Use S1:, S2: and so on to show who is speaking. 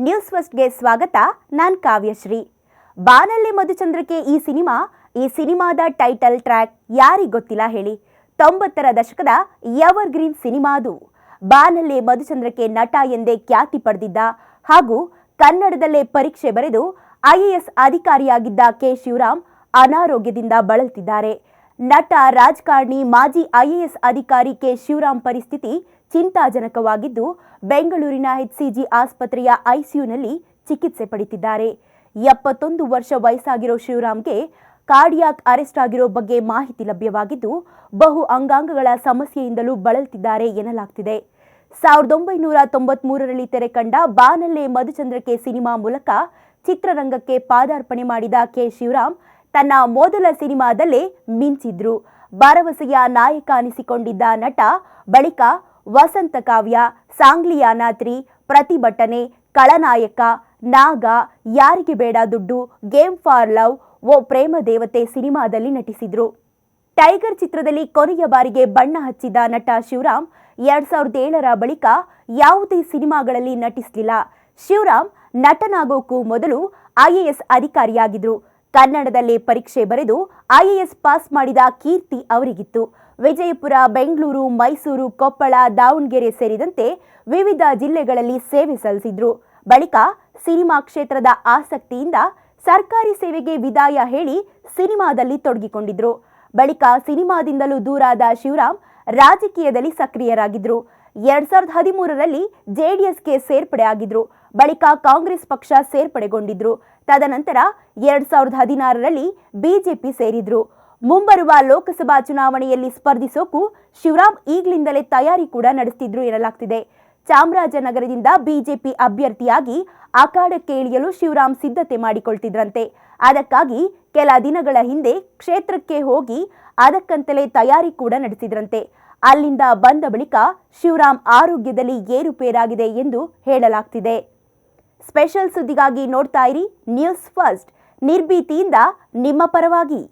S1: News ಫಸ್ಟ್ಗೆ ಸ್ವಾಗತ. ನಾನು ಕಾವ್ಯಶ್ರೀ. ಬಾನಲ್ಲೆ ಮಧುಚಂದ್ರಕ್ಕೆ ಈ ಸಿನಿಮಾದ ಟೈಟಲ್ ಟ್ರ್ಯಾಕ್ ಯಾರಿಗೆ ಗೊತ್ತಿಲ್ಲ ಹೇಳಿ. 90ರ ದಶಕದ ಎವರ್ ಗ್ರೀನ್ ಸಿನಿಮಾ ಅದು. ಬಾನಲ್ಲೆ ಮಧುಚಂದ್ರಕ್ಕೆ ನಟ ಎಂದೇ ಖ್ಯಾತಿ ಪಡೆದಿದ್ದ ಹಾಗೂ ಕನ್ನಡದಲ್ಲೇ ಪರೀಕ್ಷೆ ಬರೆದು IAS ಅಧಿಕಾರಿಯಾಗಿದ್ದ ಕೆ ಶಿವರಾಮ್ ಅನಾರೋಗ್ಯದಿಂದ ಬಳಲುತ್ತಿದ್ದಾರೆ. ನಟ, ರಾಜಕಾರಣಿ, ಮಾಜಿ IAS ಅಧಿಕಾರಿ ಕೆ ಶಿವರಾಮ್ ಪರಿಸ್ಥಿತಿ ಚಿಂತಾಜನಕವಾಗಿದ್ದು ಬೆಂಗಳೂರಿನ HCG ಆಸ್ಪತ್ರೆಯ ICUನಲ್ಲಿ ಚಿಕಿತ್ಸೆ ಪಡೆಯುತ್ತಿದ್ದಾರೆ. 71 ವರ್ಷ ವಯಸ್ಸಾಗಿರೋ ಶಿವರಾಮ್ಗೆ ಕಾರ್ಡಿಯಾಕ್ ಅರೆಸ್ಟ್ ಆಗಿರೋ ಬಗ್ಗೆ ಮಾಹಿತಿ ಲಭ್ಯವಾಗಿದ್ದು ಬಹು ಅಂಗಾಂಗಗಳ ಸಮಸ್ಯೆಯಿಂದಲೂ ಬಳಲುತ್ತಿದ್ದಾರೆ ಎನ್ನಲಾಗ್ತಿದೆ. 1993ರಲ್ಲಿ ತೆರೆ ಕಂಡ ಬಾನಲ್ಲೆ ಮಧುಚಂದ್ರಕ್ಕೆ ಸಿನಿಮಾ ಮೂಲಕ ಚಿತ್ರರಂಗಕ್ಕೆ ಪಾದಾರ್ಪಣೆ ಮಾಡಿದ ಕೆ ಶಿವರಾಮ್ ತನ್ನ ಮೊದಲ ಸಿನಿಮಾದಲ್ಲೇ ಮಿಂಚಿದ್ರು. ಭರವಸೆಯ ನಾಯಕ ಅನಿಸಿಕೊಂಡಿದ್ದ ನಟ ಬಳಿಕ ವಸಂತ ಕಾವ್ಯ, ಸಾಂಗ್ಲಿಯಾನಾತ್ರಿ, ಪ್ರತಿಭಟನೆ, ಖಳನಾಯಕ, ನಾಗ, ಯಾರಿಗೆ ಬೇಡ ದುಡ್ಡು, ಗೇಮ್ ಫಾರ್ ಲವ್, ಓ ಪ್ರೇಮ ದೇವತೆ ಸಿನಿಮಾದಲ್ಲಿ ನಟಿಸಿದ್ರು. ಟೈಗರ್ ಚಿತ್ರದಲ್ಲಿ ಕೊನೆಯ ಬಾರಿಗೆ ಬಣ್ಣ ಹಚ್ಚಿದ ನಟ ಶಿವರಾಮ್ 2007ರ ಬಳಿಕ ಯಾವುದೇ ಸಿನಿಮಾಗಳಲ್ಲಿ ನಟಿಸಲಿಲ್ಲ. ಶಿವರಾಮ್ ನಟನಾಗೋಕ್ಕೂ ಮೊದಲು IAS ಅಧಿಕಾರಿಯಾಗಿದ್ರು. ಕನ್ನಡದಲ್ಲೇ ಪರೀಕ್ಷೆ ಬರೆದು IAS ಪಾಸ್ ಮಾಡಿದ ಕೀರ್ತಿ ಅವರಿಗಿತ್ತು. ವಿಜಯಪುರ, ಬೆಂಗಳೂರು, ಮೈಸೂರು, ಕೊಪ್ಪಳ, ದಾವಣಗೆರೆ ಸೇರಿದಂತೆ ವಿವಿಧ ಜಿಲ್ಲೆಗಳಲ್ಲಿ ಸೇವೆ ಸಲ್ಲಿಸಿದ್ರು. ಬಳಿಕ ಸಿನಿಮಾ ಕ್ಷೇತ್ರದ ಆಸಕ್ತಿಯಿಂದ ಸರ್ಕಾರಿ ಸೇವೆಗೆ ವಿದಾಯ ಹೇಳಿ ಸಿನಿಮಾದಲ್ಲಿ ತೊಡಗಿಕೊಂಡಿದ್ರು. ಬಳಿಕ ಸಿನಿಮಾದಿಂದಲೂ ದೂರಾದ ಶಿವರಾಮ್ ರಾಜಕೀಯದಲ್ಲಿ ಸಕ್ರಿಯರಾಗಿದ್ರು. 2013ರಲ್ಲಿ JDSಗೆ ಸೇರ್ಪಡೆ ಆಗಿದ್ರು. ಬಳಿಕ ಕಾಂಗ್ರೆಸ್ ಪಕ್ಷ ಸೇರ್ಪಡೆಗೊಂಡಿದ್ರು. ತದನಂತರ 2016ರಲ್ಲಿ ಬಿಜೆಪಿ ಸೇರಿದ್ರು. ಮುಂಬರುವ ಲೋಕಸಭಾ ಚುನಾವಣೆಯಲ್ಲಿ ಸ್ಪರ್ಧಿಸೋಕು ಶಿವರಾಮ್ ಈಗಲಿಂದಲೇ ತಯಾರಿ ಕೂಡ ನಡೆಸುತ್ತಿದ್ರು ಎನ್ನಲಾಗ್ತಿದೆ. ಚಾಮರಾಜನಗರದಿಂದ ಬಿಜೆಪಿ ಅಭ್ಯರ್ಥಿಯಾಗಿ ಅಖಾಡಕ್ಕೆ ಇಳಿಯಲು ಶಿವರಾಮ್ ಸಿದ್ಧತೆ ಮಾಡಿಕೊಳ್ತಿದ್ರಂತೆ. ಅದಕ್ಕಾಗಿ ಕೆಲ ದಿನಗಳ ಹಿಂದೆ ಕ್ಷೇತ್ರಕ್ಕೆ ಹೋಗಿ ಅದಕ್ಕಂತಲೇ ತಯಾರಿ ಕೂಡ ನಡೆಸಿದ್ರಂತೆ. ಅಲ್ಲಿಂದ ಬಂದ ಬಳಿಕ ಶಿವರಾಮ್ ಆರೋಗ್ಯದಲ್ಲಿ ಏರುಪೇರಾಗಿದೆ ಎಂದು ಹೇಳಲಾಗ್ತಿದೆ. ಸ್ಪೆಷಲ್ ಸುದ್ದಿಗಾಗಿ ನೋಡ್ತಾ ಇರಿ ನ್ಯೂಸ್ ಫಸ್ಟ್, ನಿರ್ಭೀತಿಯಿಂದ ನಿಮ್ಮ ಪರವಾಗಿ.